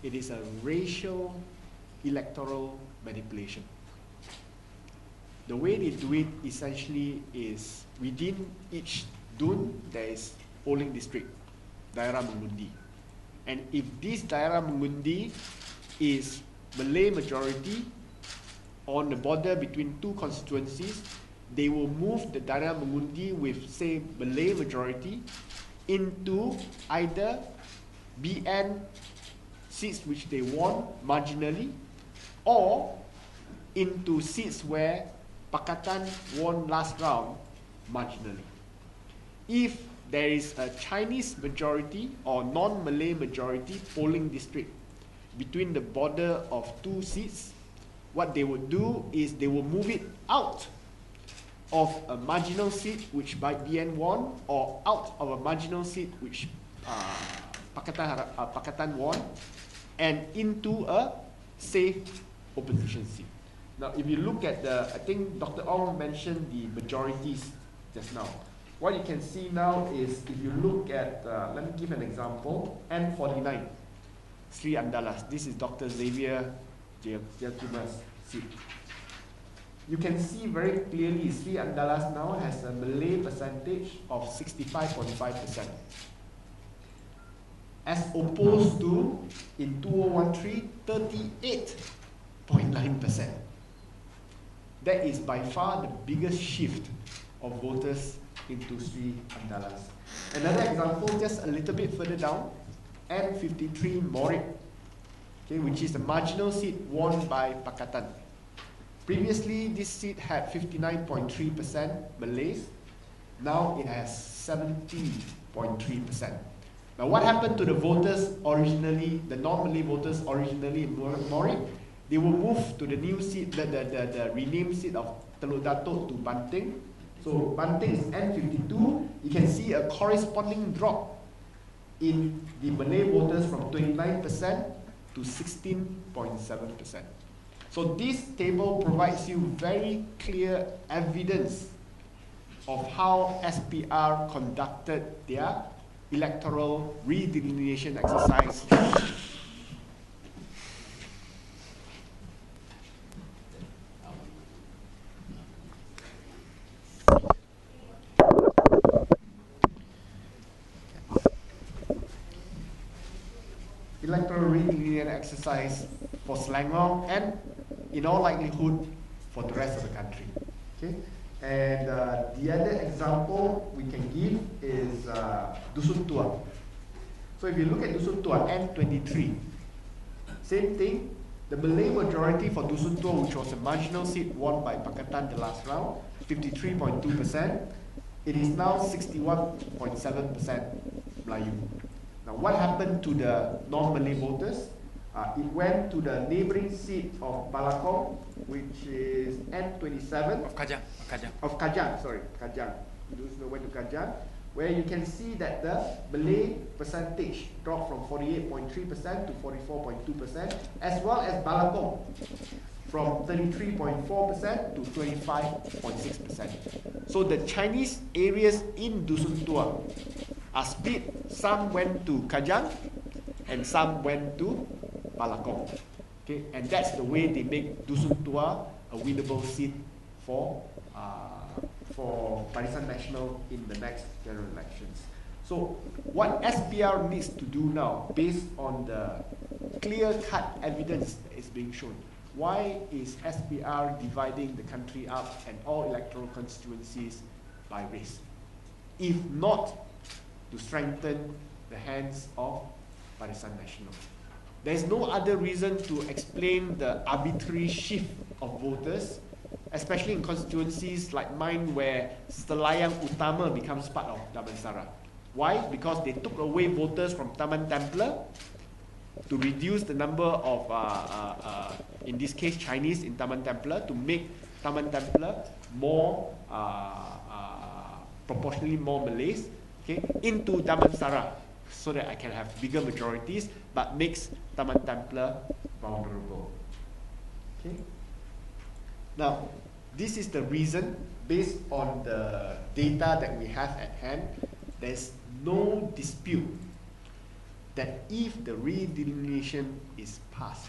it is a racial electoral manipulation. The way they do it essentially is within each dun there is polling district, daerah mengundi. And if this daerah mengundi is Malay majority on the border between two constituencies, they will move the daerah mengundi with, say, Malay majority into either BN seats which they won marginally, or into seats where Pakatan won last round marginally. If there is a Chinese majority or non-Malay majority polling district between the border of two seats, what they would do is they will move it out of a marginal seat which by BN won, or out of a marginal seat which Pakatan won, and into a safe opposition seat. Now, if you look at I think Dr. Ong mentioned the majorities just now. What you can see now is, if you look at, let me give an example, N49, Sri Andalas. This is Dr. Xavier Jayatuma's seat. You can see very clearly Sri Andalas now has a Malay percentage of 65.5%. As opposed to, in 2013, 38.9%. That is by far the biggest shift of voters into Sri Andalas. Another example, just a little bit further down, N53 Morik, okay, which is the marginal seat won by Pakatan. Previously, this seat had 59.3% Malays. Now it has 70.3%. Now, what happened to the voters originally, the non-Malay voters originally in Morik? They will move to the new seat, the renamed seat of Teluk Datuk to Banting. So Banting is N52. You can see a corresponding drop in the Malay voters from 29% to 16.7%. So this table provides you very clear evidence of how SPR conducted their electoral redelineation exercise. Electoral redelineation exercise for Selangor, and in all likelihood for the rest of the country. Okay? And the other example we can give is Dusun Tua. So if you look at Dusun Tua, N23, same thing. The Malay majority for Dusun Tua, which was a marginal seat won by Pakatan the last round, 53.2%. It is now 61.7% Melayu. Now, what happened to the non-Malay voters? It went to the neighboring seat of Balakong, which is N27. Kajang. Kajang. Those went to Kajang, where you can see that the Malay percentage dropped from 48.3% to 44.2%, as well as Balakong from 33.4% to 25.6%. So the Chinese areas in Dusun Tua are split. Some went to Kajang and some went to Balakong. Okay, and that's the way they make Dusun Tua a winnable seat for Barisan Nasional in the next general elections. So what SPR needs to do now, based on the clear-cut evidence that is being shown, why is SPR dividing the country up and all electoral constituencies by race? If not to strengthen the hands of Barisan Nasional. There's no other reason to explain the arbitrary shift of voters, especially in constituencies like mine where Selayang Utama becomes part of Damansara. Why? Because they took away voters from Taman Templer to reduce the number of, in this case, Chinese in Taman Templer, to make Taman Templer more, proportionally more Malays, okay, into Damansara, so that I can have bigger majorities, but makes Taman Templer vulnerable. Okay. Now, this is the reason, based on the data that we have at hand, there's no dispute that if the redelineation is passed,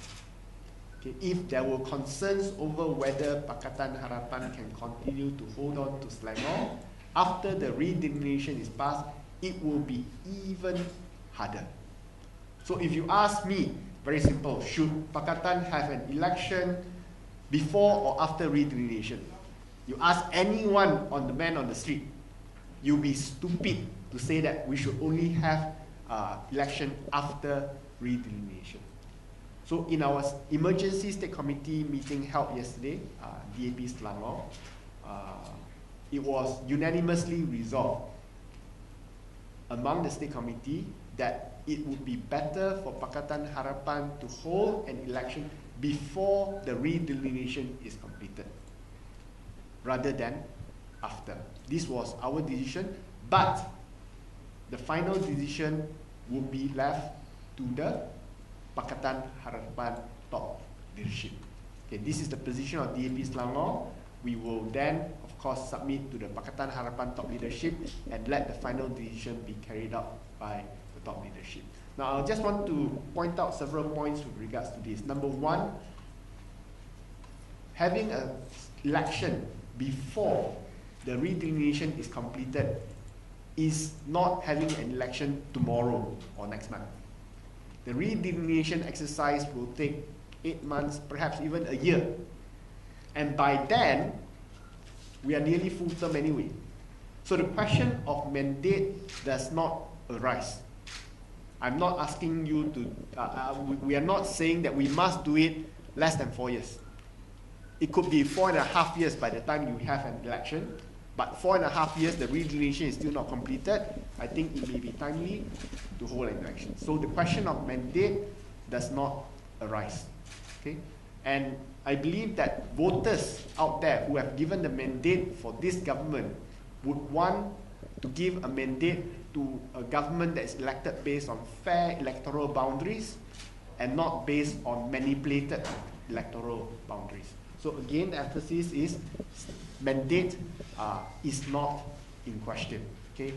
okay, if there were concerns over whether Pakatan Harapan can continue to hold on to Selangor, after the redelineation is passed, it will be even harder. So if you ask me, very simple, should Pakatan have an election before or after redelineation? You ask anyone on the man on the street, you'll be stupid to say that we should only have election after redelineation. So in our emergency state committee meeting held yesterday, DAP Selangor, it was unanimously resolved among the state committee that it would be better for Pakatan Harapan to hold an election before the redelineation is completed rather than after. This was our decision, but the final decision would be left to the Pakatan Harapan top leadership. Okay, this is the position of DAP Selangor. We will then, of course, submit to the Pakatan Harapan top leadership and let the final decision be carried out by the top leadership. Now, I just want to point out several points with regards to this. Number one, having an election before the redelineation is completed is not having an election tomorrow or next month. The redelineation exercise will take 8 months, perhaps even a year. And by then, we are nearly full term anyway. So the question of mandate does not arise. I'm not asking you to, we are not saying that we must do it less than 4 years. It could be 4.5 years by the time you have an election, but 4.5 years, the redelineation is still not completed. I think it may be timely to hold an election. So the question of mandate does not arise. Okay? And I believe that voters out there who have given the mandate for this government would want to give a mandate to a government that is elected based on fair electoral boundaries and not based on manipulated electoral boundaries. So again, the emphasis is mandate is not in question. Okay?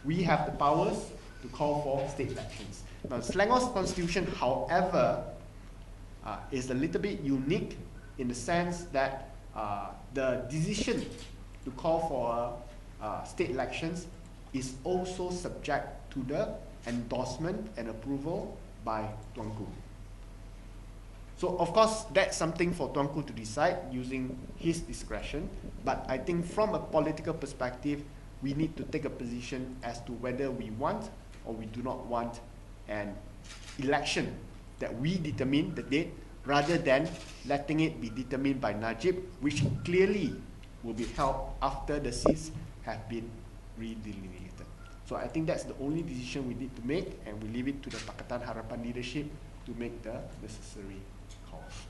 We have the powers to call for state elections. Now, Selangor's constitution, however, is a little bit unique in the sense that the decision to call for state elections is also subject to the endorsement and approval by Tuanku. So of course, that's something for Tuanku to decide using his discretion, but I think from a political perspective, we need to take a position as to whether we want or we do not want an election that we determine the date rather than letting it be determined by Najib, which clearly will be held after the seats have been redelineated. So I think that's the only decision we need to make, and we leave it to the Pakatan Harapan leadership to make the necessary calls.